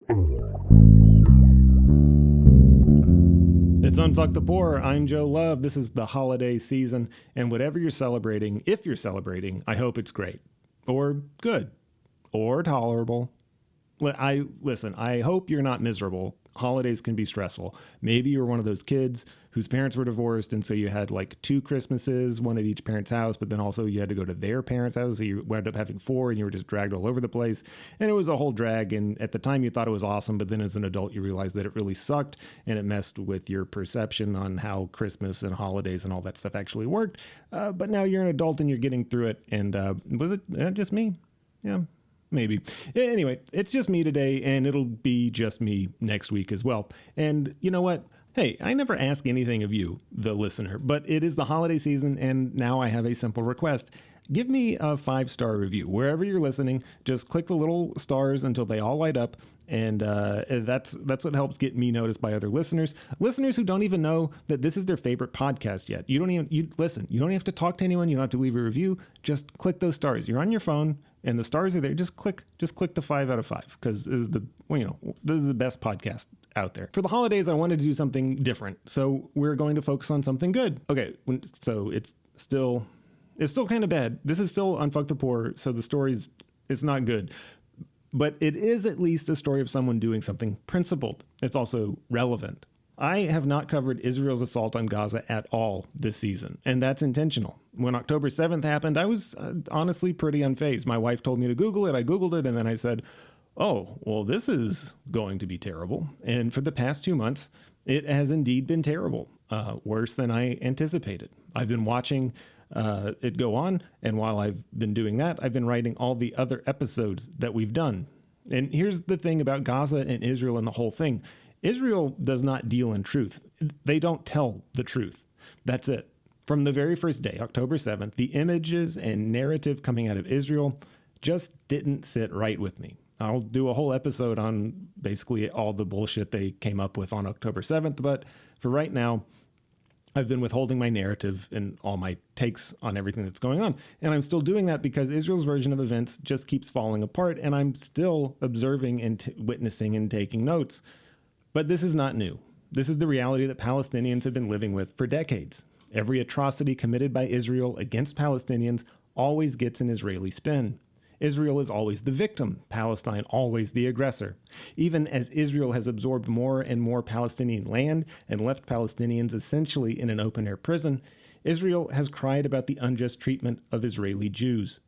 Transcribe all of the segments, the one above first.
It's Unfuck the Poor. I'm Joe Love. This is the holiday season, and whatever you're celebrating, if you're celebrating, I hope it's great, or good, or tolerable. I hope you're not miserable. Holidays can be stressful. Maybe you're one of those kids whose parents were divorced, and so you had like 2 Christmases, one at each parent's house, but then also you had to go to their parents' house, so you wound up having 4, and you were just dragged all over the place. And it was a whole drag, and at the time you thought it was awesome, but then as an adult you realized that it really sucked, and it messed with your perception on how Christmas and holidays and all that stuff actually worked. But now you're an adult and you're getting through it, and was it just me? Yeah. Maybe. Anyway, it's just me today, and it'll be just me next week as well. And you know what? Hey, I never ask anything of you, the listener, but it is the holiday season, and now I have a simple request. Give me a 5-star review. Wherever you're listening, just click the little stars until they all light up, and that's what helps get me noticed by other listeners who don't even know that this is their favorite podcast yet. You don't even have to talk to anyone. You don't have to leave a review. Just click those stars. You're on your phone and the stars are there. Just click the 5 out of 5, because this is the best podcast out there. For the holidays, I wanted to do something different, so we're going to focus on something good. Okay, so it's still kind of bad. This is still Unfuck the Poor, so the story's it's not good. But it is at least a story of someone doing something principled. It's also relevant. I have not covered Israel's assault on Gaza at all this season, and that's intentional. When October 7th happened, I was honestly pretty unfazed. My wife told me to Google it. I Googled it, and then I said, oh, well, this is going to be terrible. And for the past 2 months, it has indeed been terrible, worse than I anticipated. I've been watching it go on, and while I've been doing that, I've been writing all the other episodes that we've done. And here's the thing about Gaza and Israel and the whole thing. Israel does not deal in truth. They don't tell the truth. That's it. From the very first day, October 7th, the images and narrative coming out of Israel just didn't sit right with me. I'll do a whole episode on basically all the bullshit they came up with on October 7th, but for right now, I've been withholding my narrative and all my takes on everything that's going on. And I'm still doing that because Israel's version of events just keeps falling apart, and I'm still observing and witnessing and taking notes. But this is not new. This is the reality that Palestinians have been living with for decades. Every atrocity committed by Israel against Palestinians always gets an Israeli spin. Israel is always the victim, Palestine always the aggressor. Even as Israel has absorbed more and more Palestinian land and left Palestinians essentially in an open-air prison, Israel has cried about the unjust treatment of Israeli Jews.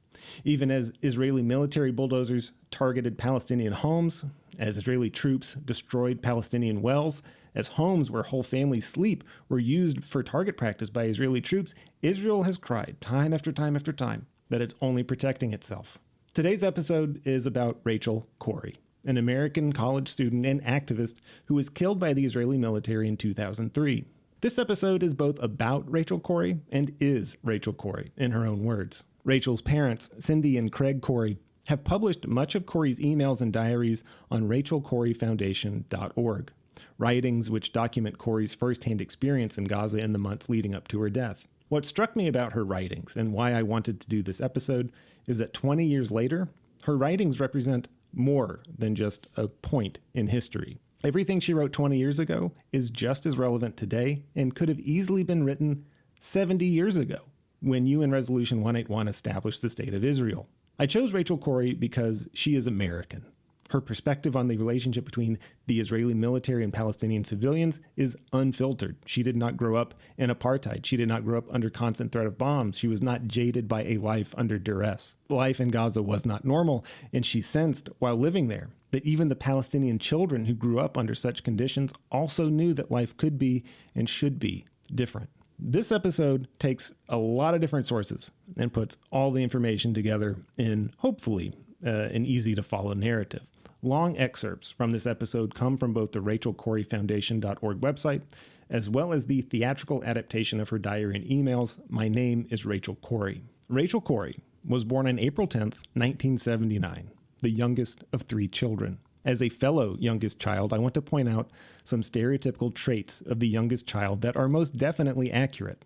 Even as Israeli military bulldozers targeted Palestinian homes, as Israeli troops destroyed Palestinian wells, as homes where whole families sleep were used for target practice by Israeli troops, Israel has cried time after time after time that it's only protecting itself. Today's episode is about Rachel Corrie, an American college student and activist who was killed by the Israeli military in 2003. This episode is both about Rachel Corrie and is Rachel Corrie, in her own words. Rachel's parents, Cindy and Craig Corrie, have published much of Corrie's emails and diaries on rachelcorriefoundation.org, writings which document Corrie's firsthand experience in Gaza in the months leading up to her death. What struck me about her writings and why I wanted to do this episode is that 20 years later, her writings represent more than just a point in history. Everything she wrote 20 years ago is just as relevant today and could have easily been written 70 years ago when UN Resolution 181 established the State of Israel. I chose Rachel Corrie because she is American. Her perspective on the relationship between the Israeli military and Palestinian civilians is unfiltered. She did not grow up in apartheid. She did not grow up under constant threat of bombs. She was not jaded by a life under duress. Life in Gaza was not normal, and she sensed while living there that even the Palestinian children who grew up under such conditions also knew that life could be and should be different. This episode takes a lot of different sources and puts all the information together in, hopefully, an easy-to-follow narrative. Long excerpts from this episode come from both the rachelcorriefoundation.org website, as well as the theatrical adaptation of her diary and emails, My Name is Rachel Corrie. Rachel Corrie was born on April 10th, 1979, the youngest of 3 children. As a fellow youngest child, I want to point out some stereotypical traits of the youngest child that are most definitely accurate.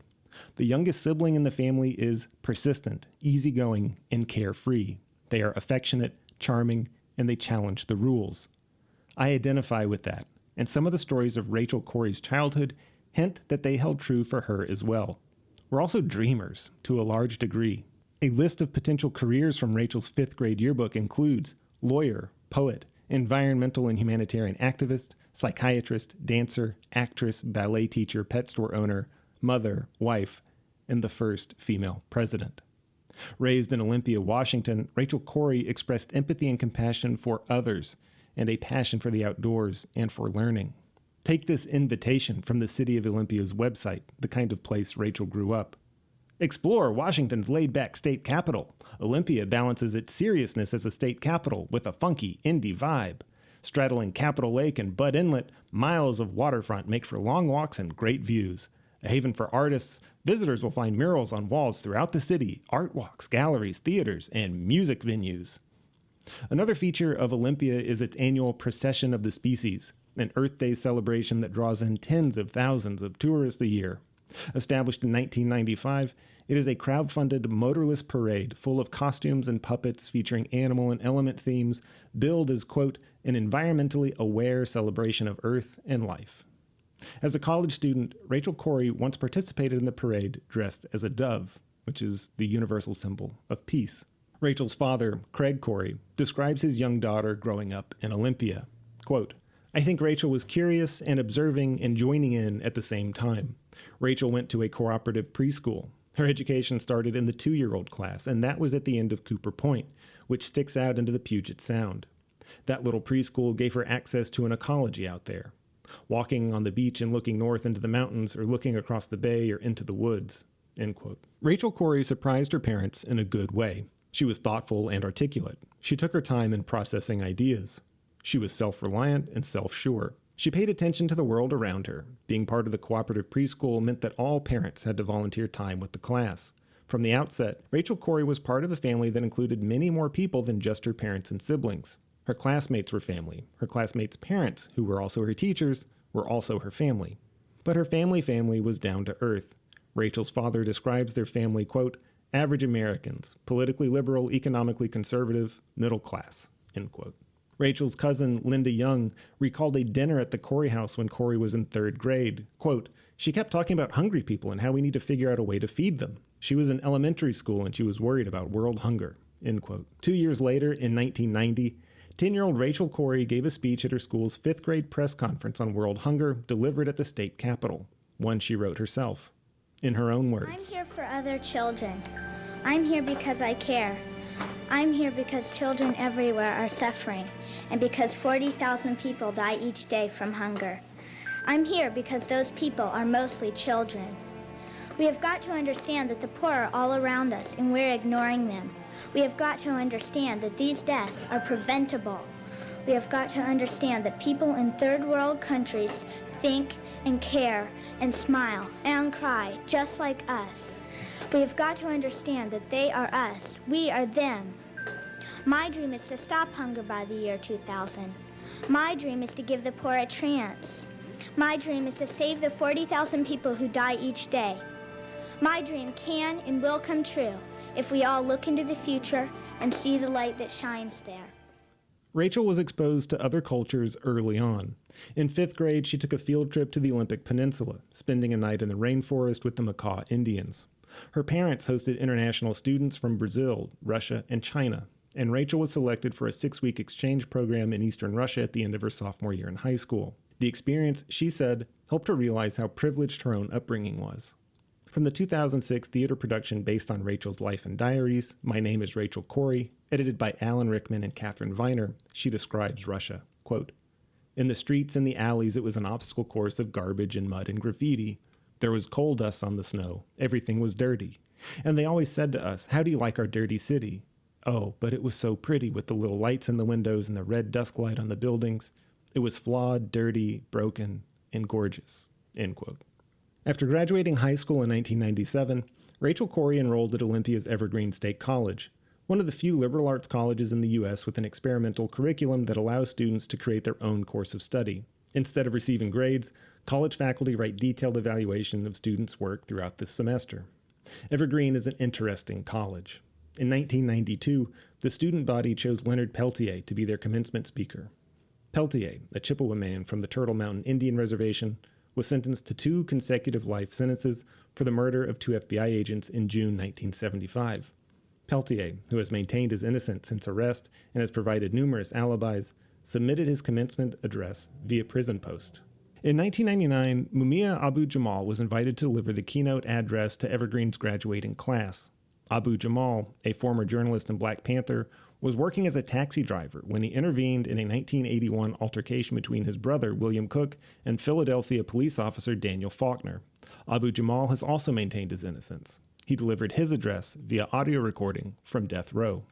The youngest sibling in the family is persistent, easygoing, and carefree. They are affectionate, charming, and they challenge the rules. I identify with that, and some of the stories of Rachel Corrie's childhood hint that they held true for her as well. We're also dreamers, to a large degree. A list of potential careers from Rachel's 5th grade yearbook includes lawyer, poet, environmental and humanitarian activist, psychiatrist, dancer, actress, ballet teacher, pet store owner, mother, wife, and the first female president. Raised in Olympia, Washington, Rachel Corrie expressed empathy and compassion for others and a passion for the outdoors and for learning. Take this invitation from the City of Olympia's website, the kind of place Rachel grew up. Explore Washington's laid-back state capital. Olympia balances its seriousness as a state capital with a funky indie vibe. Straddling Capitol Lake and Bud Inlet, miles of waterfront make for long walks and great views. A haven for artists, visitors will find murals on walls throughout the city, art walks, galleries, theaters, and music venues. Another feature of Olympia is its annual Procession of the Species, an Earth Day celebration that draws in tens of thousands of tourists a year. Established in 1995, it is a crowd-funded motorless parade full of costumes and puppets featuring animal and element themes, billed as, quote, an environmentally aware celebration of Earth and life. As a college student, Rachel Corrie once participated in the parade dressed as a dove, which is the universal symbol of peace. Rachel's father, Craig Corrie, describes his young daughter growing up in Olympia. Quote, I think Rachel was curious and observing and joining in at the same time. Rachel went to a cooperative preschool. Her education started in the 2-year-old class, and that was at the end of Cooper Point, which sticks out into the Puget Sound. That little preschool gave her access to an ecology out there, walking on the beach and looking north into the mountains or looking across the bay or into the woods, end quote. Rachel Corrie surprised her parents in a good way. She was thoughtful and articulate. She took her time in processing ideas. She was self-reliant and self-sure. She paid attention to the world around her. Being part of the cooperative preschool meant that all parents had to volunteer time with the class. From the outset, Rachel Corrie was part of a family that included many more people than just her parents and siblings. Her classmates were family. Her classmates' parents, who were also her teachers, were also her family. But her family was down to earth. Rachel's father describes their family, quote, average Americans, politically liberal, economically conservative, middle class, end quote. Rachel's cousin, Linda Young, recalled a dinner at the Corrie house when Corrie was in 3rd grade. Quote, she kept talking about hungry people and how we need to figure out a way to feed them. She was in elementary school and she was worried about world hunger, end quote. 2 years later, in 1990, 10-year-old Rachel Corrie gave a speech at her school's 5th grade press conference on world hunger delivered at the state capitol, one she wrote herself. In her own words, I'm here for other children. I'm here because I care. I'm here because children everywhere are suffering, and because 40,000 people die each day from hunger. I'm here because those people are mostly children. We have got to understand that the poor are all around us, and we're ignoring them. We have got to understand that these deaths are preventable. We have got to understand that people in third world countries think and care and smile and cry just like us. We have got to understand that they are us. We are them. My dream is to stop hunger by the year 2000. My dream is to give the poor a chance. My dream is to save the 40,000 people who die each day. My dream can and will come true if we all look into the future and see the light that shines there. Rachel was exposed to other cultures early on. In 5th grade, she took a field trip to the Olympic Peninsula, spending a night in the rainforest with the Makah Indians. Her parents hosted international students from Brazil, Russia, and China, and Rachel was selected for a 6-week exchange program in Eastern Russia at the end of her sophomore year in high school. The experience, she said, helped her realize how privileged her own upbringing was. From the 2006 theater production based on Rachel's life and diaries, My Name is Rachel Corrie, edited by Alan Rickman and Catherine Viner, she describes Russia, quote, in the streets and the alleys it was an obstacle course of garbage and mud and graffiti. There was coal dust on the snow. Everything was dirty. And they always said to us, how do you like our dirty city? Oh, but it was so pretty with the little lights in the windows and the red dusk light on the buildings. It was flawed, dirty, broken, and gorgeous, end quote. After graduating high school in 1997, Rachel Corrie enrolled at Olympia's Evergreen State College, one of the few liberal arts colleges in the U.S. with an experimental curriculum that allows students to create their own course of study. Instead of receiving grades, college faculty write detailed evaluation of students' work throughout the semester. Evergreen is an interesting college. In 1992, the student body chose Leonard Peltier to be their commencement speaker. Peltier, a Chippewa man from the Turtle Mountain Indian Reservation, was sentenced to 2 consecutive life sentences for the murder of 2 FBI agents in June 1975. Peltier, who has maintained his innocence since arrest and has provided numerous alibis, submitted his commencement address via prison post. In 1999, Mumia Abu-Jamal was invited to deliver the keynote address to Evergreen's graduating class. Abu-Jamal, a former journalist and Black Panther, was working as a taxi driver when he intervened in a 1981 altercation between his brother, William Cook, and Philadelphia police officer Daniel Faulkner. Abu-Jamal has also maintained his innocence. He delivered his address via audio recording from death row.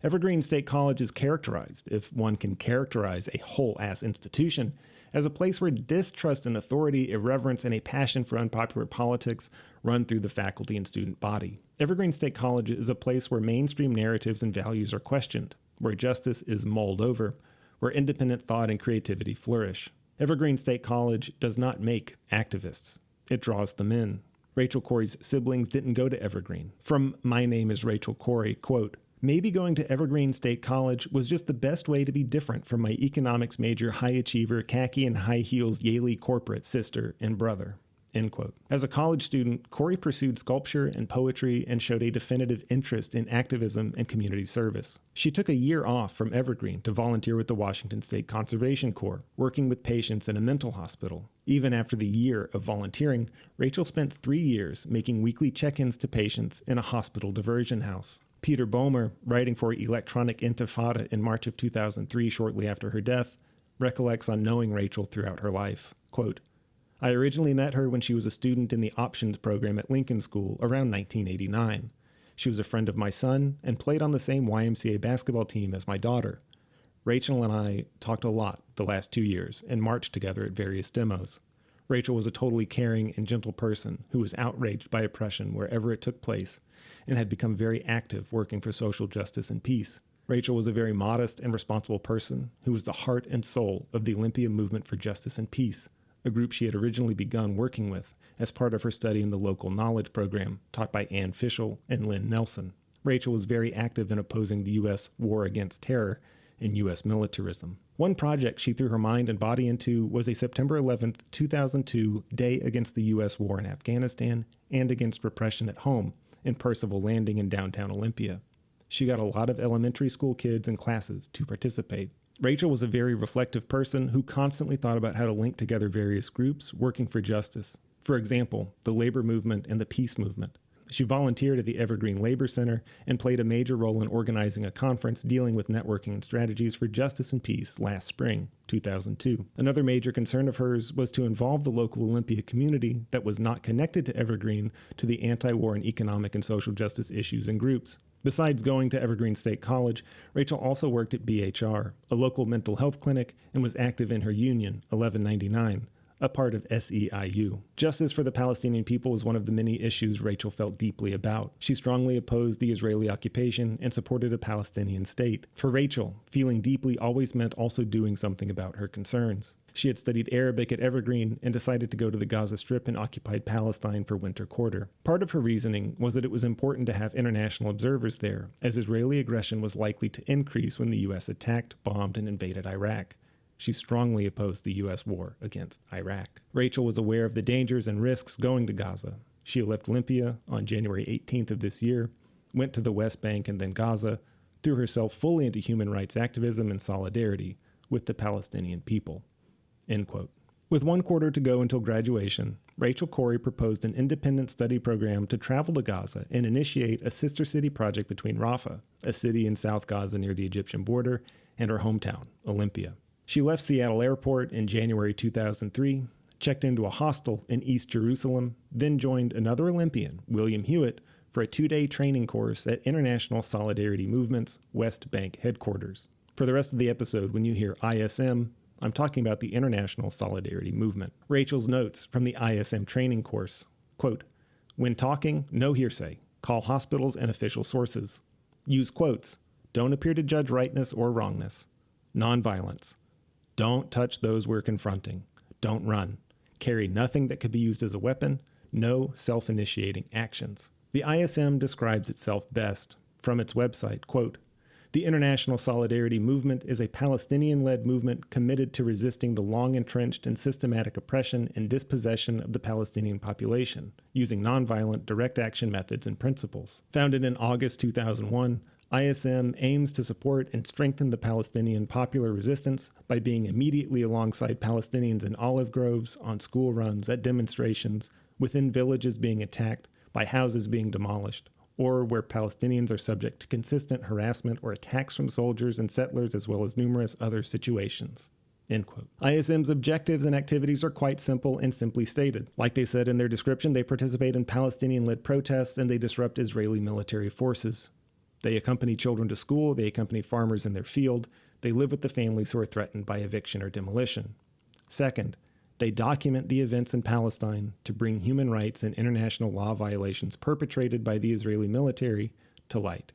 Evergreen State College is characterized, if one can characterize a whole-ass institution, as a place where distrust in authority, irreverence, and a passion for unpopular politics run through the faculty and student body. Evergreen State College is a place where mainstream narratives and values are questioned, where justice is mulled over, where independent thought and creativity flourish. Evergreen State College does not make activists. It draws them in. Rachel Corrie's siblings didn't go to Evergreen. From My Name is Rachel Corrie, quote, "Maybe going to Evergreen State College was just the best way to be different from my economics major, high achiever, khaki and high heels Yale corporate sister and brother." End quote. As a college student, Corrie pursued sculpture and poetry and showed a definitive interest in activism and community service. She took a year off from Evergreen to volunteer with the Washington State Conservation Corps, working with patients in a mental hospital. Even after the year of volunteering, Rachel spent 3 years making weekly check-ins to patients in a hospital diversion house. Peter Boehmer, writing for Electronic Intifada in March of 2003, shortly after her death, recollects on knowing Rachel throughout her life. Quote, "I originally met her when she was a student in the options program at Lincoln School around 1989. She was a friend of my son and played on the same YMCA basketball team as my daughter. Rachel and I talked a lot the last 2 years and marched together at various demos. Rachel was a totally caring and gentle person who was outraged by oppression wherever it took place and had become very active working for social justice and peace. Rachel was a very modest and responsible person who was the heart and soul of the Olympia Movement for Justice and Peace, a group she had originally begun working with as part of her study in the local knowledge program taught by Ann Fischel and Lynn Nelson. Rachel was very active in opposing the U.S. war against terror and U.S. militarism. One project she threw her mind and body into was a September 11, 2002 Day Against the U.S. War in Afghanistan and Against Repression at Home in Percival Landing in downtown Olympia. She got a lot of elementary school kids and classes to participate. Rachel was a very reflective person who constantly thought about how to link together various groups working for justice. For example, the labor movement and the peace movement. She volunteered at the Evergreen Labor Center and played a major role in organizing a conference dealing with networking and strategies for justice and peace last spring, 2002. Another major concern of hers was to involve the local Olympia community that was not connected to Evergreen to the anti-war and economic and social justice issues and groups. Besides going to Evergreen State College, Rachel also worked at BHR, a local mental health clinic, and was active in her union, 1199, a part of SEIU. Justice for the Palestinian people was one of the many issues Rachel felt deeply about. She strongly opposed the Israeli occupation and supported a Palestinian state. For Rachel, feeling deeply always meant also doing something about her concerns. She had studied Arabic at Evergreen and decided to go to the Gaza Strip in occupied Palestine for winter quarter. Part of her reasoning was that it was important to have international observers there, as Israeli aggression was likely to increase when the U.S. attacked, bombed, and invaded Iraq. She strongly opposed the U.S. war against Iraq. Rachel was aware of the dangers and risks going to Gaza. She left Olympia on January 18th of this year, went to the West Bank and then Gaza, threw herself fully into human rights activism and solidarity with the Palestinian people. End quote. With 1 quarter to go until graduation, Rachel Corrie proposed an independent study program to travel to Gaza and initiate a sister city project between Rafah, a city in South Gaza near the Egyptian border, and her hometown, Olympia. She left Seattle Airport in January 2003, checked into a hostel in East Jerusalem, then joined another Olympian, William Hewitt, for a 2-day training course at International Solidarity Movement's West Bank headquarters. For the rest of the episode, when you hear ISM, I'm talking about the International Solidarity Movement. Rachel's notes from the ISM training course, quote, "When talking, no hearsay. Call hospitals and official sources. Use quotes. Don't appear to judge rightness or wrongness. Nonviolence. Don't touch those we're confronting. Don't run. Carry nothing that could be used as a weapon. No self-initiating actions." The ISM describes itself best from its website, quote, The International Solidarity Movement is a Palestinian-led movement committed to resisting the long-entrenched and systematic oppression and dispossession of the Palestinian population, using nonviolent direct action methods and principles. Founded in August 2001, ISM aims to support and strengthen the Palestinian popular resistance by being immediately alongside Palestinians in olive groves, on school runs, at demonstrations, within villages being attacked, by houses being demolished, or where Palestinians are subject to consistent harassment or attacks from soldiers and settlers, as well as numerous other situations. End quote. ISM's objectives and activities are quite simple and simply stated. Like they said in their description, they participate in Palestinian-led protests and they disrupt Israeli military forces. They accompany children to school, they accompany farmers in their field, they live with the families who are threatened by eviction or demolition. Second, they document the events in Palestine to bring human rights and international law violations perpetrated by the Israeli military to light.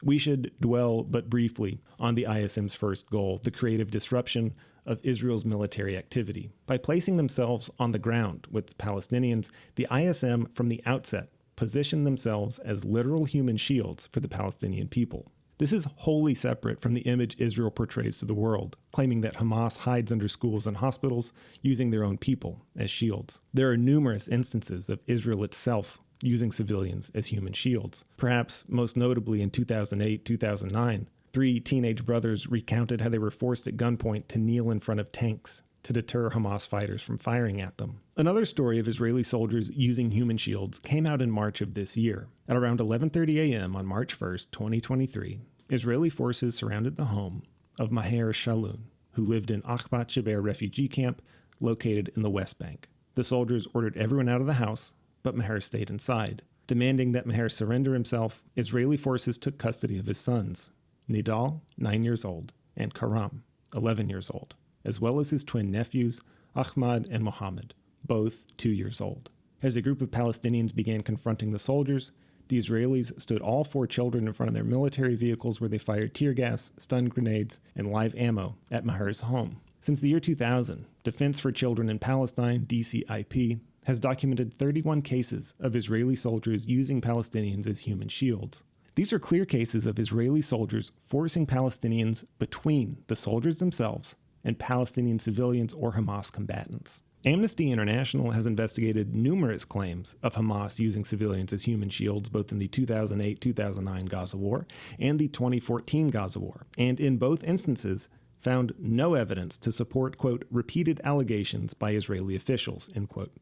We should dwell but briefly on the ISM's first goal, the creative disruption of Israel's military activity. By placing themselves on the ground with Palestinians, the ISM from the outset positioned themselves as literal human shields for the Palestinian people. This is wholly separate from the image Israel portrays to the world, claiming that Hamas hides under schools and hospitals, using their own people as shields. There are numerous instances of Israel itself using civilians as human shields. Perhaps most notably in 2008-2009, 3 teenage brothers recounted how they were forced at gunpoint to kneel in front of tanks to deter Hamas fighters from firing at them. Another story of Israeli soldiers using human shields came out in March of this year. At around 11:30 a.m. on March 1st, 2023, Israeli forces surrounded the home of Maher Shalom, who lived in Akhbat Shaber refugee camp located in the West Bank. The soldiers ordered everyone out of the house, but Maher stayed inside. Demanding that Maher surrender himself, Israeli forces took custody of his sons, Nidal, 9 years old, and Karam, 11 years old, as well as his twin nephews, Ahmad and Mohammed, both 2 years old. As a group of Palestinians began confronting the soldiers, the Israelis stood all 4 children in front of their military vehicles where they fired tear gas, stun grenades, and live ammo at Maher's home. Since the year 2000, Defense for Children in Palestine, DCIP, has documented 31 cases of Israeli soldiers using Palestinians as human shields. These are clear cases of Israeli soldiers forcing Palestinians between the soldiers themselves and Palestinian civilians or Hamas combatants. Amnesty International has investigated numerous claims of Hamas using civilians as human shields both in the 2008-2009 Gaza War and the 2014 Gaza War, and in both instances found no evidence to support, quote, repeated allegations by Israeli officials, end quote.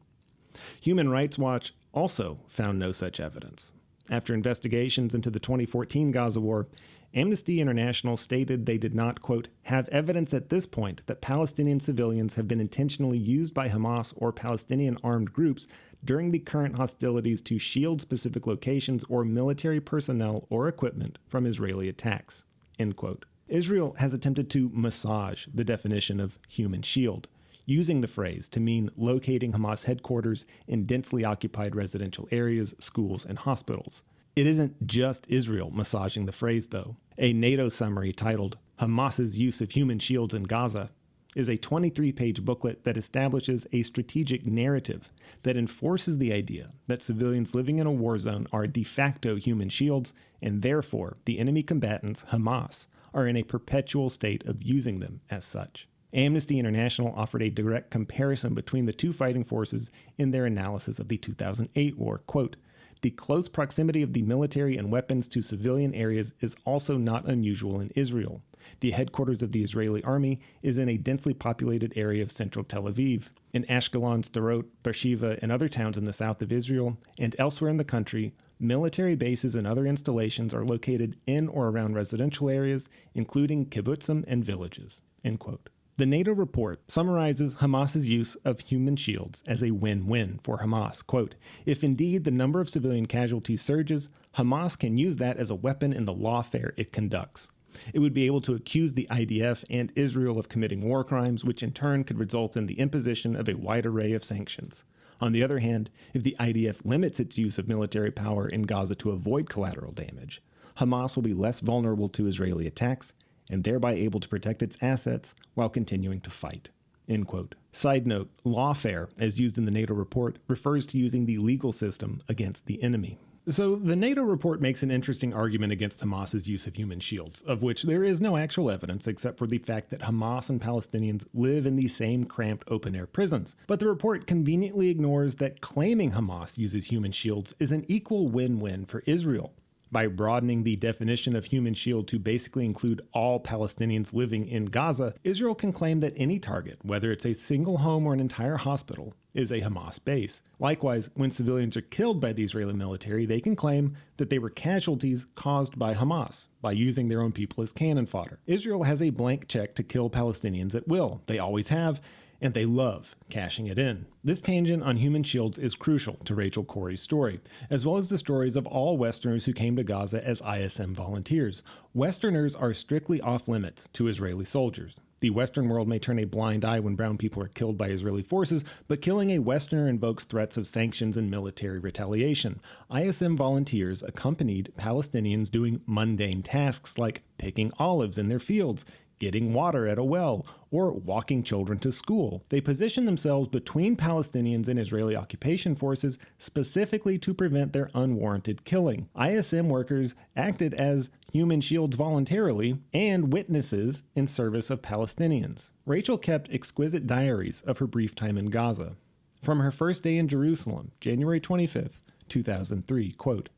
Human Rights Watch also found no such evidence. After investigations into the 2014 Gaza War, Amnesty International stated they did not, quote, have evidence at this point that Palestinian civilians have been intentionally used by Hamas or Palestinian armed groups during the current hostilities to shield specific locations or military personnel or equipment from Israeli attacks, end quote. Israel has attempted to massage the definition of human shield, using the phrase to mean locating Hamas headquarters in densely occupied residential areas, schools, and hospitals. It isn't just Israel massaging the phrase, though. A NATO summary titled Hamas's Use of Human Shields in Gaza is a 23-page booklet that establishes a strategic narrative that enforces the idea that civilians living in a war zone are de facto human shields, and therefore the enemy combatants, Hamas, are in a perpetual state of using them as such. Amnesty International offered a direct comparison between the two fighting forces in their analysis of the 2008 war. Quote, the close proximity of the military and weapons to civilian areas is also not unusual in Israel. The headquarters of the Israeli army is in a densely populated area of central Tel Aviv. In Ashkelon, Sderot, Beersheva, and other towns in the south of Israel, and elsewhere in the country, military bases and other installations are located in or around residential areas, including kibbutzim and villages, end quote. The NATO report summarizes Hamas's use of human shields as a win-win for Hamas. Quote, if indeed the number of civilian casualties surges, Hamas can use that as a weapon in the lawfare it conducts. It would be able to accuse the IDF and Israel of committing war crimes, which in turn could result in the imposition of a wide array of sanctions. On the other hand, if the IDF limits its use of military power in Gaza to avoid collateral damage, Hamas will be less vulnerable to Israeli attacks and thereby able to protect its assets while continuing to fight, end quote. Side note, lawfare, as used in the NATO report, refers to using the legal system against the enemy. So the NATO report makes an interesting argument against Hamas's use of human shields, of which there is no actual evidence except for the fact that Hamas and Palestinians live in the same cramped open-air prisons. But the report conveniently ignores that claiming Hamas uses human shields is an equal win-win for Israel. By broadening the definition of human shield to basically include all Palestinians living in Gaza, Israel can claim that any target, whether it's a single home or an entire hospital, is a Hamas base. Likewise, when civilians are killed by the Israeli military, they can claim that they were casualties caused by Hamas by using their own people as cannon fodder. Israel has a blank check to kill Palestinians at will. They always have, and they love cashing it in. This tangent on human shields is crucial to Rachel Corrie's story, as well as the stories of all Westerners who came to Gaza as ISM volunteers. Westerners are strictly off limits to Israeli soldiers. The Western world may turn a blind eye when brown people are killed by Israeli forces, but killing a Westerner invokes threats of sanctions and military retaliation. ISM volunteers accompanied Palestinians doing mundane tasks like picking olives in their fields, getting water at a well, or walking children to school. They position themselves between Palestinians and Israeli occupation forces specifically to prevent their unwarranted killing. ISM workers acted as human shields voluntarily and witnesses in service of Palestinians. Rachel kept exquisite diaries of her brief time in Gaza. From her first day in Jerusalem, January 25th, 2003, quote,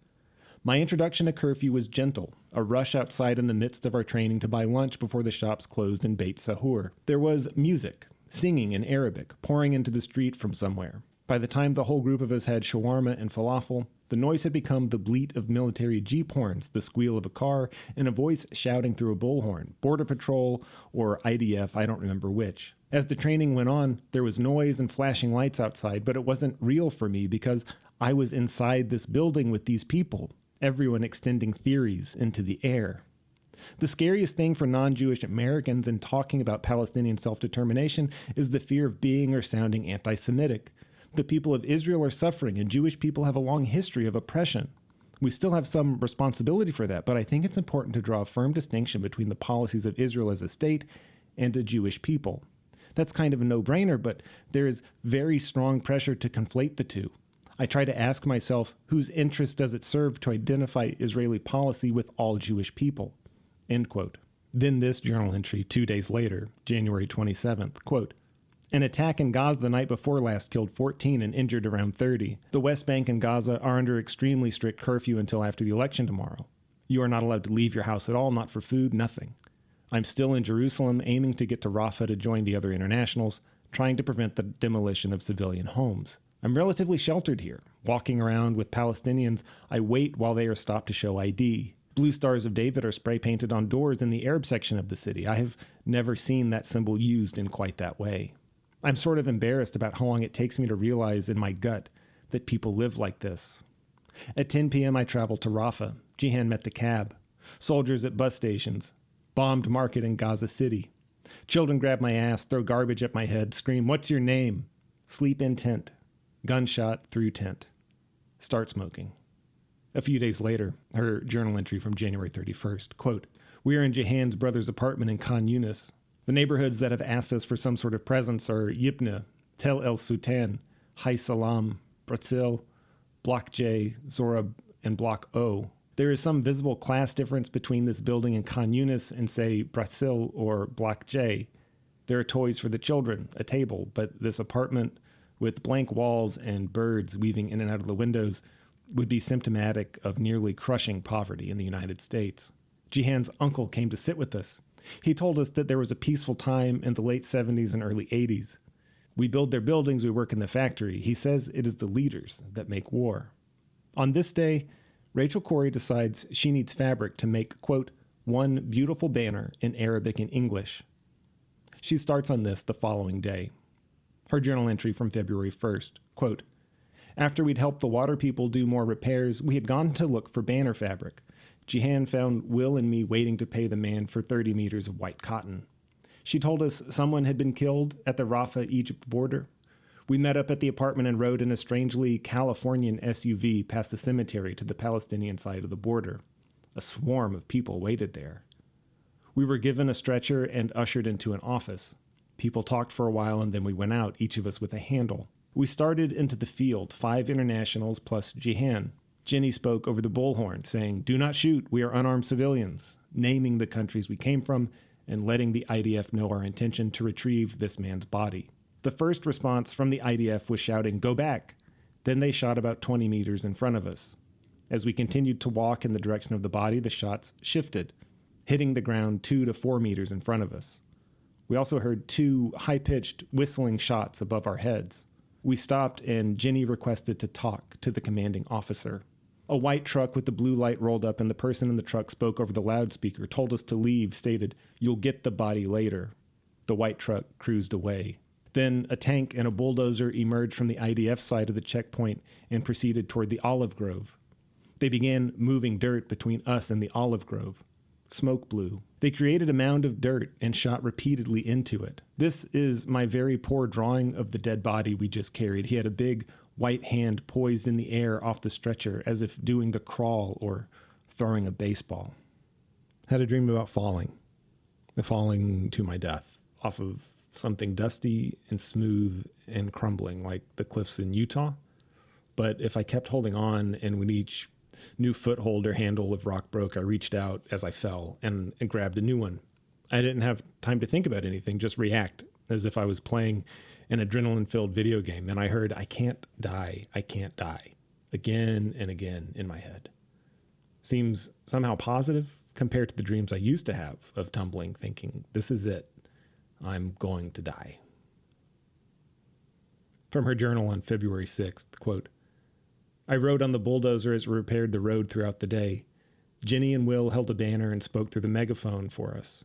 "My introduction to curfew was gentle, a rush outside in the midst of our training to buy lunch before the shops closed in Beit Sahur. There was music, singing in Arabic, pouring into the street from somewhere. By the time the whole group of us had shawarma and falafel, the noise had become the bleat of military jeep horns, the squeal of a car, and a voice shouting through a bullhorn, Border Patrol or IDF, I don't remember which. As the training went on, there was noise and flashing lights outside, but it wasn't real for me because I was inside this building with these people, everyone extending theories into the air. The scariest thing for non-Jewish Americans in talking about Palestinian self-determination is the fear of being or sounding anti-Semitic. The people of Israel are suffering, and Jewish people have a long history of oppression. We still have some responsibility for that, but I think it's important to draw a firm distinction between the policies of Israel as a state and a Jewish people. That's kind of a no-brainer, but there is very strong pressure to conflate the two. I try to ask myself, whose interest does it serve to identify Israeli policy with all Jewish people?" End quote. Then this journal entry 2 days later, January 27th, quote, "An attack in Gaza the night before last killed 14 and injured around 30. The West Bank and Gaza are under extremely strict curfew until after the election tomorrow. You are not allowed to leave your house at all, not for food, nothing. I'm still in Jerusalem, aiming to get to Rafah to join the other internationals, trying to prevent the demolition of civilian homes. I'm relatively sheltered here. Walking around with Palestinians, I wait while they are stopped to show ID. Blue Stars of David are spray painted on doors in the Arab section of the city. I have never seen that symbol used in quite that way. I'm sort of embarrassed about how long it takes me to realize in my gut that people live like this. At 10 p.m. I traveled to Rafah. Jihan met the cab. Soldiers at bus stations. Bombed market in Gaza City. Children grab my ass, throw garbage at my head, scream, 'What's your name?' Sleep in tent. Gunshot through tent. Start smoking." A few days later, her journal entry from January 31st, quote, "We are in Jihan's brother's apartment in Khan Yunis. The neighborhoods that have asked us for some sort of presence are Yibna, Tel El Sultan, Hai Salam, Brazil, Block J, Zorab, and Block O. There is some visible class difference between this building and Khan Yunis and, say, Brazil or Block J. There are toys for the children, a table, but this apartment with blank walls and birds weaving in and out of the windows would be symptomatic of nearly crushing poverty in the United States. Jihan's uncle came to sit with us. He told us that there was a peaceful time in the late 70s and early 80s. We build their buildings, we work in the factory. He says it is the leaders that make war." On this day, Rachel Corrie decides she needs fabric to make, quote, "one beautiful banner in Arabic and English." She starts on this the following day. Her journal entry from February 1st, quote, "After we'd helped the water people do more repairs, we had gone to look for banner fabric. Jihan found Will and me waiting to pay the man for 30 meters of white cotton. She told us someone had been killed at the Rafah-Egypt border. We met up at the apartment and rode in a strangely Californian SUV past the cemetery to the Palestinian side of the border. A swarm of people waited there. We were given a stretcher and ushered into an office. People talked for a while and then we went out, each of us with a handle. We started into the field, 5 internationals plus Jihan. Jenny spoke over the bullhorn, saying, "Do not shoot, we are unarmed civilians," naming the countries we came from and letting the IDF know our intention to retrieve this man's body. The first response from the IDF was shouting, "Go back." Then they shot about 20 meters in front of us. As we continued to walk in the direction of the body, the shots shifted, hitting the ground 2 to 4 meters in front of us. We also heard 2 high-pitched whistling shots above our heads. We stopped and Jenny requested to talk to the commanding officer. A white truck with the blue light rolled up and the person in the truck spoke over the loudspeaker, told us to leave, stated, "You'll get the body later." The white truck cruised away. Then a tank and a bulldozer emerged from the IDF side of the checkpoint and proceeded toward the olive grove. They began moving dirt between us and the olive grove. Smoke blew. They created a mound of dirt and shot repeatedly into it. This is my very poor drawing of the dead body we just carried. He had a big white hand poised in the air off the stretcher as if doing the crawl or throwing a baseball. Had a dream about falling to my death off of something dusty and smooth and crumbling like the cliffs in Utah. But if I kept holding on and when each new foothold or handle of rock broke, I reached out as I fell and grabbed a new one. I didn't have time to think about anything, just react as if I was playing an adrenaline-filled video game. And I heard, "I can't die, I can't die," again and again in my head. Seems somehow positive compared to the dreams I used to have of tumbling, thinking, "This is it. I'm going to die." From her journal on February 6th, quote, "I rode on the bulldozer as we repaired the road throughout the day. Jenny and Will held a banner and spoke through the megaphone for us.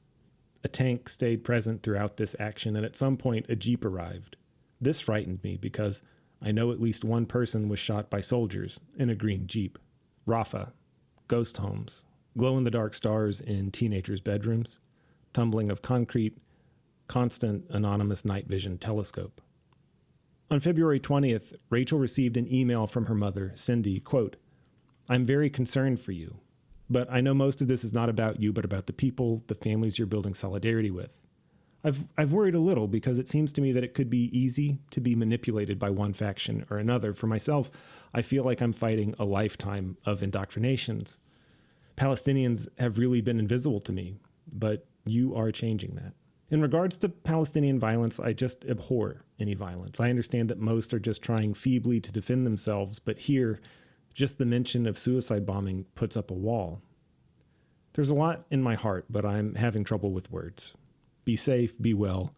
A tank stayed present throughout this action, and at some point a jeep arrived. This frightened me because I know at least one person was shot by soldiers in a green jeep. Rafah, ghost homes, glow-in-the-dark stars in teenagers' bedrooms, tumbling of concrete, constant anonymous night vision telescope." On February 20th, Rachel received an email from her mother, Cindy, quote, "I'm very concerned for you, but I know most of this is not about you, but about the people, the families you're building solidarity with. I've worried a little because it seems to me that it could be easy to be manipulated by one faction or another. For myself, I feel like I'm fighting a lifetime of indoctrinations. Palestinians have really been invisible to me, but you are changing that. In regards to Palestinian violence, I just abhor any violence. I understand that most are just trying feebly to defend themselves, but here, just the mention of suicide bombing puts up a wall. There's a lot in my heart, but I'm having trouble with words. Be safe, be well.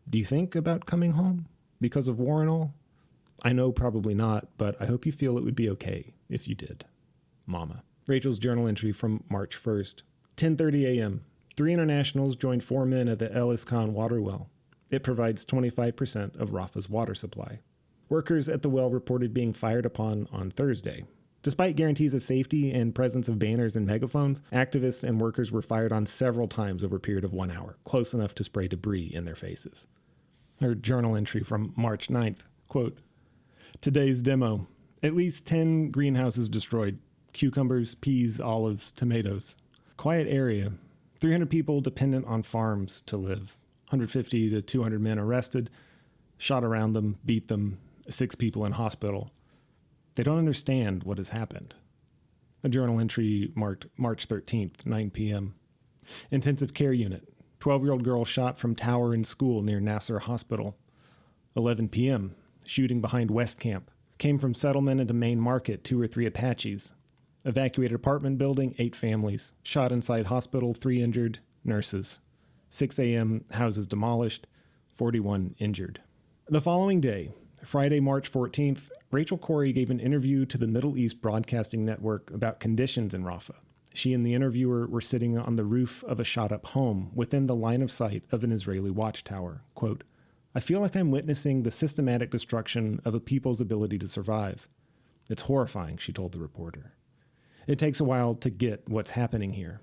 Do you think about coming home because of war and all? I know probably not, but I hope you feel it would be okay if you did. Mama." Rachel's journal entry from March 1st. 10:30 a.m. 3 internationals joined 4 men at the El Iskan water well. It provides 25% of Rafah's water supply. Workers at the well reported being fired upon on Thursday. Despite guarantees of safety and presence of banners and megaphones, activists and workers were fired on several times over a period of 1 hour, close enough to spray debris in their faces. Her journal entry from March 9th, quote, "Today's demo. At least 10 greenhouses destroyed. Cucumbers, peas, olives, tomatoes. Quiet area. 300 people dependent on farms to live. 150 to 200 men arrested, shot around them, beat them, 6 people in hospital. They don't understand what has happened." A journal entry marked March 13th, 9 p.m. Intensive care unit. 12-year-old girl shot from tower in school near Nasser Hospital. 11 p.m. Shooting behind West Camp. Came from settlement into main market, 2 or 3 Apaches. Evacuated apartment building, 8 families. Shot inside hospital, 3 injured, nurses. 6 a.m., houses demolished, 41 injured. The following day, Friday, March 14th, Rachel Corrie gave an interview to the Middle East Broadcasting Network about conditions in Rafah. She and the interviewer were sitting on the roof of a shot-up home within the line of sight of an Israeli watchtower. Quote, "I feel like I'm witnessing the systematic destruction of a people's ability to survive. It's horrifying," she told the reporter. "It takes a while to get what's happening here.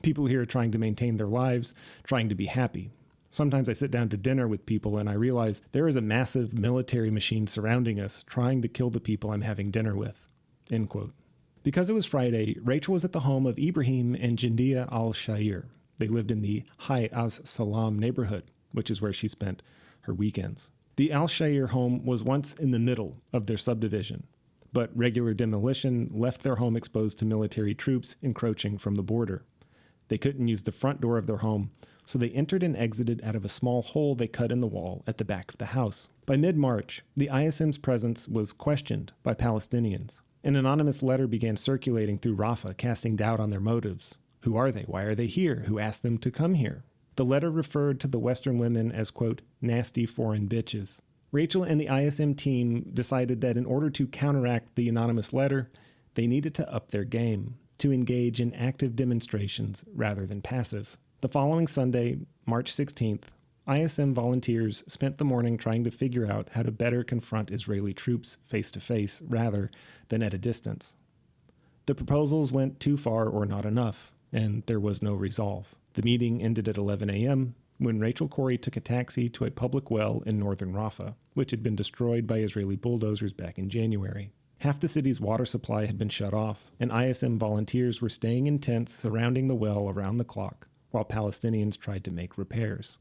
People here are trying to maintain their lives, trying to be happy. Sometimes I sit down to dinner with people and I realize there is a massive military machine surrounding us, trying to kill the people I'm having dinner with." End quote. Because it was Friday, Rachel was at the home of Ibrahim and Jindia al-Shair. They lived in the Hay as-Salam neighborhood, which is where she spent her weekends. The al-Shair home was once in the middle of their subdivision. But regular demolition left their home exposed to military troops encroaching from the border. They couldn't use the front door of their home, so they entered and exited out of a small hole they cut in the wall at the back of the house. By mid-March, the ISM's presence was questioned by Palestinians. An anonymous letter began circulating through Rafah, casting doubt on their motives. Who are they? Why are they here? Who asked them to come here? The letter referred to the Western women as, quote, nasty foreign bitches. Rachel and the ISM team decided that in order to counteract the anonymous letter, they needed to up their game, to engage in active demonstrations rather than passive. The following Sunday, March 16th, ISM volunteers spent the morning trying to figure out how to better confront Israeli troops face-to-face rather than at a distance. The proposals went too far or not enough, and there was no resolve. The meeting ended at 11 a.m. when Rachel Corrie took a taxi to a public well in northern Rafah, which had been destroyed by Israeli bulldozers back in January. Half the city's water supply had been shut off, and ISM volunteers were staying in tents surrounding the well around the clock, while Palestinians tried to make repairs.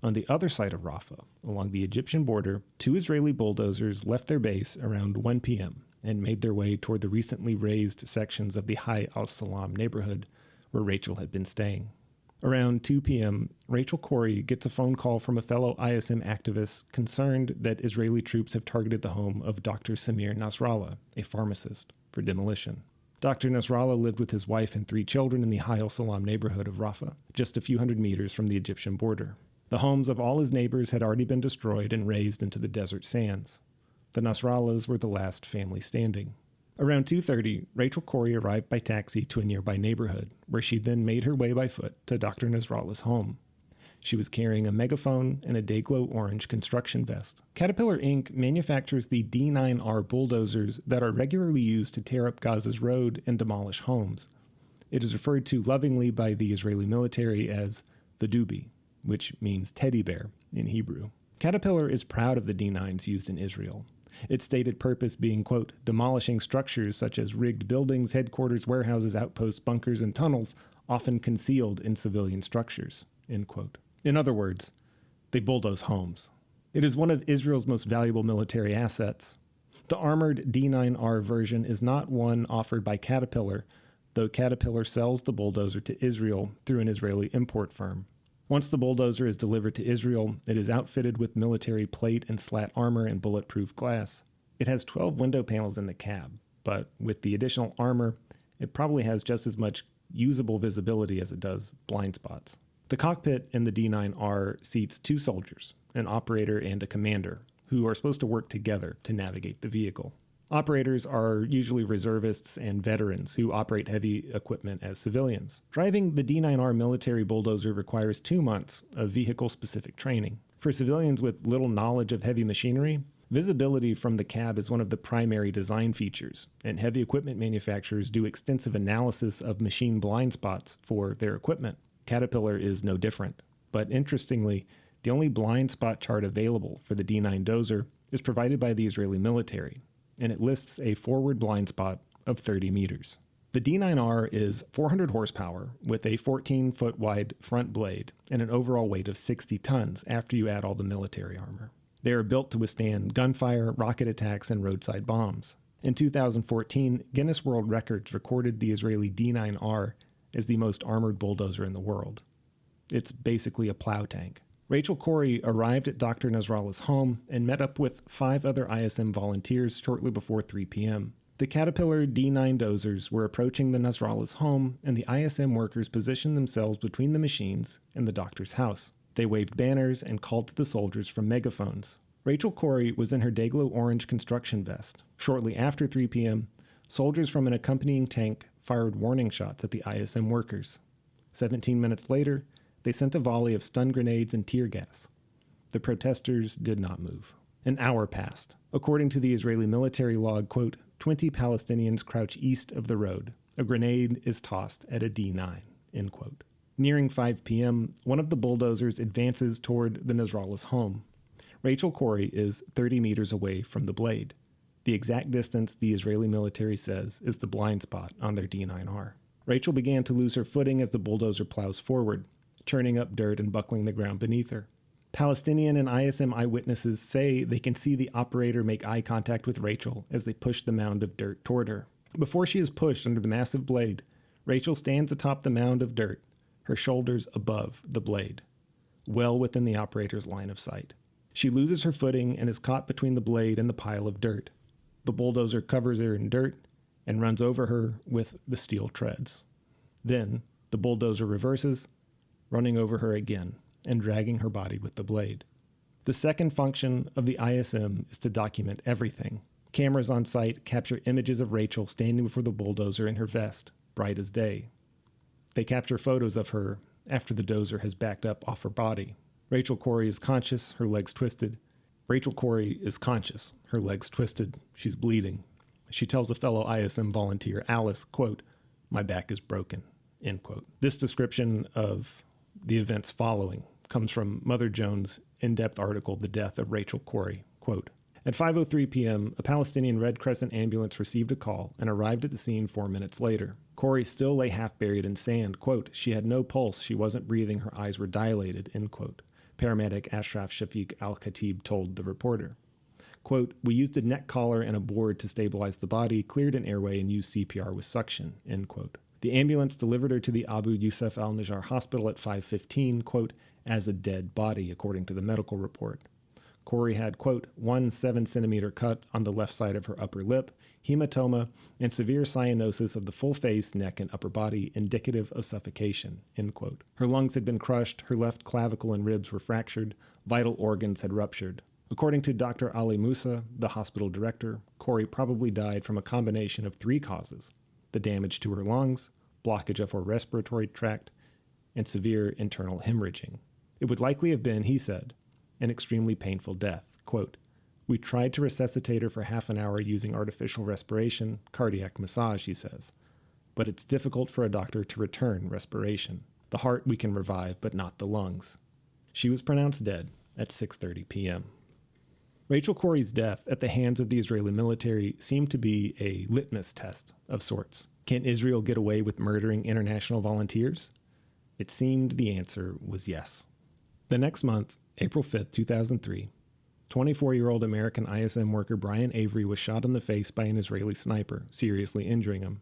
On the other side of Rafah, along the Egyptian border, 2 Israeli bulldozers left their base around 1 p.m. and made their way toward the recently razed sections of the Hayy al-Salam neighborhood where Rachel had been staying. Around 2 p.m., Rachel Corrie gets a phone call from a fellow ISM activist concerned that Israeli troops have targeted the home of Dr. Samir Nasrallah, a pharmacist, for demolition. Dr. Nasrallah lived with his wife and 3 children in the Hayy al-Salam neighborhood of Rafah, just a few hundred meters from the Egyptian border. The homes of all his neighbors had already been destroyed and razed into the desert sands. The Nasrallahs were the last family standing. Around 2:30, Rachel Corrie arrived by taxi to a nearby neighborhood, where she then made her way by foot to Dr. Nasrallah's home. She was carrying a megaphone and a Dayglow orange construction vest. Caterpillar Inc. manufactures the D9R bulldozers that are regularly used to tear up Gaza's road and demolish homes. It is referred to lovingly by the Israeli military as the Dubi, which means teddy bear in Hebrew. Caterpillar is proud of the D9s used in Israel. Its stated purpose being, quote, demolishing structures such as rigged buildings, headquarters, warehouses, outposts, bunkers, and tunnels, often concealed in civilian structures, end quote. In other words, they bulldoze homes. It is one of Israel's most valuable military assets. The armored D9R version is not one offered by Caterpillar, though Caterpillar sells the bulldozer to Israel through an Israeli import firm. Once the bulldozer is delivered to Israel, it is outfitted with military plate and slat armor and bulletproof glass. It has 12 window panels in the cab, but with the additional armor, it probably has just as much usable visibility as it does blind spots. The cockpit in the D9R seats 2 soldiers, an operator and a commander, who are supposed to work together to navigate the vehicle. Operators are usually reservists and veterans who operate heavy equipment as civilians. Driving the D9R military bulldozer requires 2 months of vehicle-specific training. For civilians with little knowledge of heavy machinery, visibility from the cab is one of the primary design features, and heavy equipment manufacturers do extensive analysis of machine blind spots for their equipment. Caterpillar is no different. But interestingly, the only blind spot chart available for the D9 dozer is provided by the Israeli military, and it lists a forward blind spot of 30 meters. The D9R is 400 horsepower with a 14-foot wide front blade and an overall weight of 60 tons after you add all the military armor. They are built to withstand gunfire, rocket attacks, and roadside bombs. In 2014, Guinness World Records recorded the Israeli D9R as the most armored bulldozer in the world. It's basically a plow tank. Rachel Corrie arrived at Dr. Nasrallah's home and met up with 5 other ISM volunteers shortly before 3 p.m. The Caterpillar D9 dozers were approaching the Nasrallah's home, and the ISM workers positioned themselves between the machines and the doctor's house. They waved banners and called to the soldiers from megaphones. Rachel Corrie was in her Dayglow orange construction vest. Shortly after 3 p.m., soldiers from an accompanying tank fired warning shots at the ISM workers. 17 minutes later, they sent a volley of stun grenades and tear gas. The protesters did not move. An hour passed. According to the Israeli military log, quote, 20 Palestinians crouch east of the road. A grenade is tossed at a D9, end quote. Nearing 5 p.m., one of the bulldozers advances toward the Nasrallah's home. Rachel Corrie is 30 meters away from the blade. The exact distance the Israeli military says is the blind spot on their D9R. Rachel began to lose her footing as the bulldozer plows forward, churning up dirt and buckling the ground beneath her. Palestinian and ISM eyewitnesses say they can see the operator make eye contact with Rachel as they push the mound of dirt toward her. Before she is pushed under the massive blade, Rachel stands atop the mound of dirt, her shoulders above the blade, well within the operator's line of sight. She loses her footing and is caught between the blade and the pile of dirt. The bulldozer covers her in dirt and runs over her with the steel treads. Then, the bulldozer reverses, running over her again and dragging her body with the blade. The second function of the ISM is to document everything. Cameras on site capture images of Rachel standing before the bulldozer in her vest, bright as day. They capture photos of her after the dozer has backed up off her body. Rachel Corrie is conscious, her legs twisted. Rachel Corrie is conscious, her legs twisted. She's bleeding. She tells a fellow ISM volunteer, Alice, quote, "My back is broken," end quote. This description of the events following comes from Mother Jones' in-depth article, The Death of Rachel Corrie. Quote, "At 5:03 p.m., a Palestinian Red Crescent ambulance received a call and arrived at the scene 4 minutes later. Corrie still lay half buried in sand. Quote, she had no pulse, she wasn't breathing, her eyes were dilated," end quote. Paramedic Ashraf Shafiq Al-Khatib told the reporter. Quote, "We used a neck collar and a board to stabilize the body, cleared an airway, and used CPR with suction," end quote. The ambulance delivered her to the Abu Yusuf al-Najjar hospital at 5:15, quote, "as a dead body," according to the medical report. Corrie had, quote, "one 7-centimeter cut on the left side of her upper lip, hematoma, and severe cyanosis of the full face, neck, and upper body, indicative of suffocation," end quote. Her lungs had been crushed, her left clavicle and ribs were fractured, vital organs had ruptured. According to Dr. Ali Musa, the hospital director, Corrie probably died from a combination of 3 causes: the damage to her lungs, blockage of her respiratory tract, and severe internal hemorrhaging. It would likely have been, he said, an extremely painful death. Quote, "We tried to resuscitate her for half an hour using artificial respiration, cardiac massage," he says. "But it's difficult for a doctor to return respiration. The heart we can revive, but not the lungs." She was pronounced dead at 6:30 p.m. Rachel Corrie's death at the hands of the Israeli military seemed to be a litmus test of sorts. Can Israel get away with murdering international volunteers? It seemed the answer was yes. The next month, April 5th, 2003, 24-year-old American ISM worker Brian Avery was shot in the face by an Israeli sniper, seriously injuring him.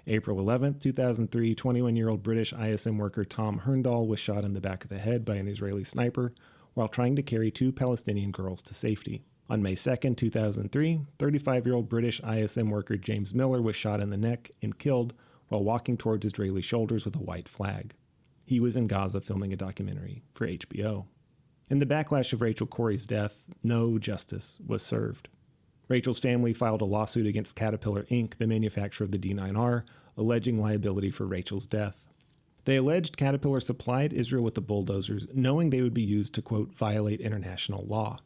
April 11th, 2003, 21-year-old British ISM worker Tom Herndahl was shot in the back of the head by an Israeli sniper while trying to carry 2 Palestinian girls to safety. On May 2nd, 2003, 35-year-old British ISM worker James Miller was shot in the neck and killed while walking towards Israeli shoulders with a white flag. He was in Gaza filming a documentary for HBO. In the backlash of Rachel Corrie's death, no justice was served. Rachel's family filed a lawsuit against Caterpillar Inc., the manufacturer of the D9R, alleging liability for Rachel's death. They alleged Caterpillar supplied Israel with the bulldozers, knowing they would be used to, quote, violate international law.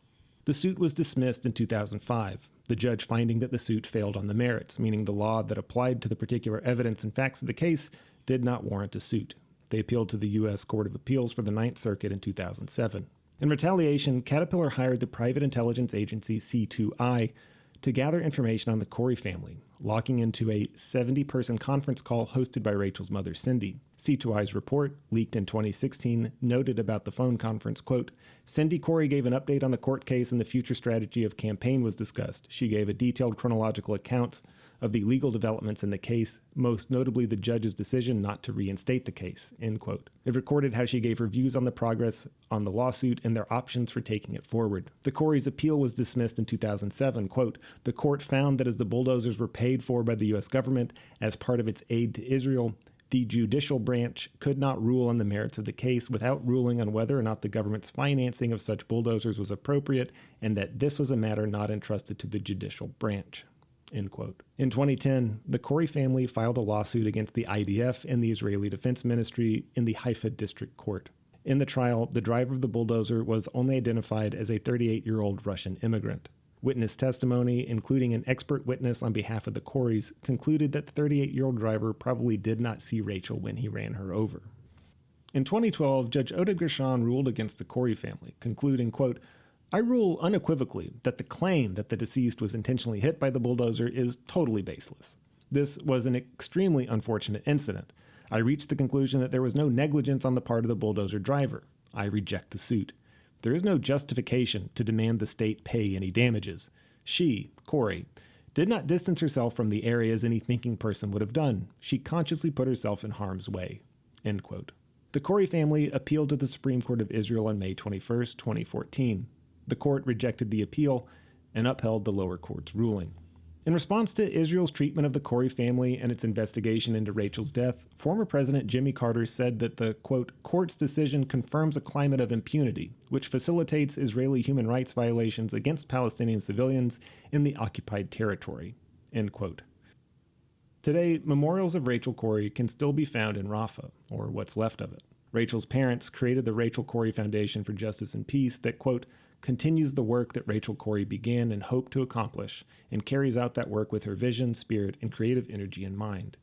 The suit was dismissed in 2005, the judge finding that the suit failed on the merits, meaning the law that applied to the particular evidence and facts of the case did not warrant a suit. They appealed to the U.S. Court of Appeals for the Ninth Circuit in 2007. In retaliation, Caterpillar hired the private intelligence agency C2I to gather information on the Corrie family, locking into a 70-person conference call hosted by Rachel's mother, Cindy. C2I's report, leaked in 2016, noted about the phone conference, quote, "Cindy Corrie gave an update on the court case and the future strategy of campaign was discussed. She gave a detailed chronological account of the legal developments in the case, most notably the judge's decision not to reinstate the case," end quote. It recorded how she gave her views on the progress on the lawsuit and their options for taking it forward. The Corrie's appeal was dismissed in 2007, quote, "The court found that as the bulldozers were paid for by the U.S. government as part of its aid to Israel, the judicial branch could not rule on the merits of the case without ruling on whether or not the government's financing of such bulldozers was appropriate, and that this was a matter not entrusted to the judicial branch." End quote. In 2010, the Corrie family filed a lawsuit against the IDF and the Israeli Defense Ministry in the Haifa District Court. In the trial, the driver of the bulldozer was only identified as a 38-year-old Russian immigrant. Witness testimony, including an expert witness on behalf of the Corries, concluded that the 38-year-old driver probably did not see Rachel when he ran her over. In 2012, Judge Oded Gershon ruled against the Corrie family, concluding, quote, "I rule unequivocally that the claim that the deceased was intentionally hit by the bulldozer is totally baseless. This was an extremely unfortunate incident. I reached the conclusion that there was no negligence on the part of the bulldozer driver. I reject the suit. There is no justification to demand the state pay any damages. She, Corrie, did not distance herself from the area as any thinking person would have done. She consciously put herself in harm's way." End quote. The Corrie family appealed to the Supreme Court of Israel on May 21, 2014. The court rejected the appeal and upheld the lower court's ruling. In response to Israel's treatment of the Corrie family and its investigation into Rachel's death, former President Jimmy Carter said that the, quote, "court's decision confirms a climate of impunity, which facilitates Israeli human rights violations against Palestinian civilians in the occupied territory," end quote. Today, memorials of Rachel Corrie can still be found in Rafah, or what's left of it. Rachel's parents created the Rachel Corrie Foundation for Justice and Peace that, quote, "continues the work that Rachel Corrie began and hoped to accomplish, and carries out that work with her vision, spirit, and creative energy in mind.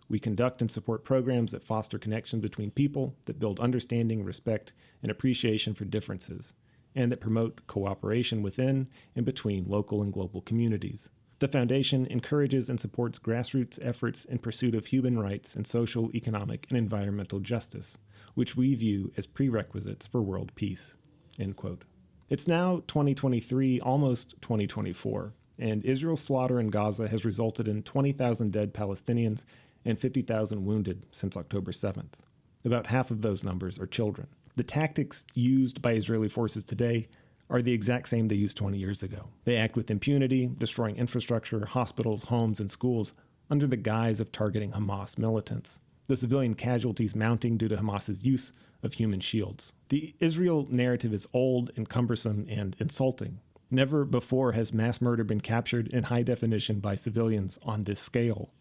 We conduct and support programs that foster connections between people, that build understanding, respect, and appreciation for differences, and that promote cooperation within and between local and global communities. The Foundation encourages and supports grassroots efforts in pursuit of human rights and social, economic, and environmental justice, which we view as prerequisites for world peace," end quote. It's now 2023, almost 2024, and Israel's slaughter in Gaza has resulted in 20,000 dead Palestinians and 50,000 wounded since October 7th. About half of those numbers are children. The tactics used by Israeli forces today are the exact same they used 20 years ago. They act with impunity, destroying infrastructure, hospitals, homes, and schools under the guise of targeting Hamas militants. The civilian casualties mounting due to Hamas's use of human shields. The Israel narrative is old and cumbersome and insulting. Never before has mass murder been captured in high definition by civilians on this scale.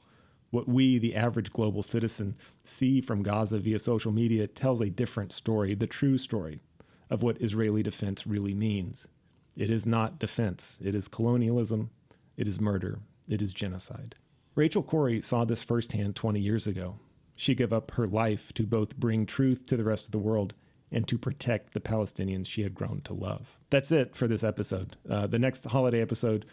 What we, the average global citizen, see from Gaza via social media tells a different story, the true story of what Israeli defense really means. It is not defense. It is colonialism. It is murder. It is genocide. Rachel Corrie saw this firsthand 20 years ago. She gave up her life to both bring truth to the rest of the world and to protect the Palestinians she had grown to love. That's it for this episode. The next holiday episode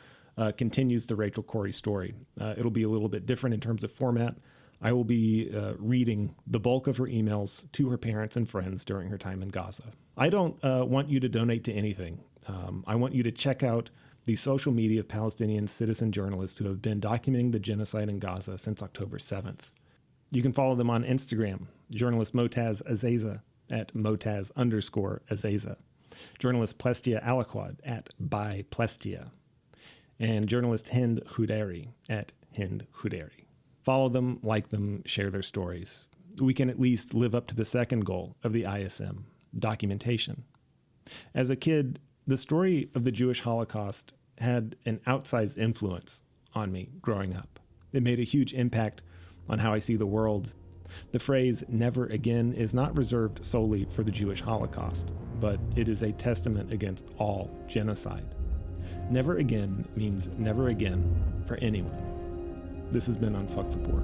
continues the Rachel Corrie story. It'll be a little bit different in terms of format. I will be reading the bulk of her emails to her parents and friends during her time in Gaza. I don't want you to donate to anything. I want you to check out the social media of Palestinian citizen journalists who have been documenting the genocide in Gaza since October 7th. You can follow them on Instagram, journalist Motaz Azaza at Motaz_Azaza, journalist Plestia Alaquad at by Plestia, and journalist Hind Huderi at Hind Huderi. Follow them, like them, share their stories. We can at least live up to the second goal of the ISM, documentation. As a kid, the story of the Jewish Holocaust had an outsized influence on me growing up. It made a huge impact on how I see the world. The phrase "never again" is not reserved solely for the Jewish Holocaust, but it is a testament against all genocide. Never again means never again for anyone. This has been Unfuck the Poor.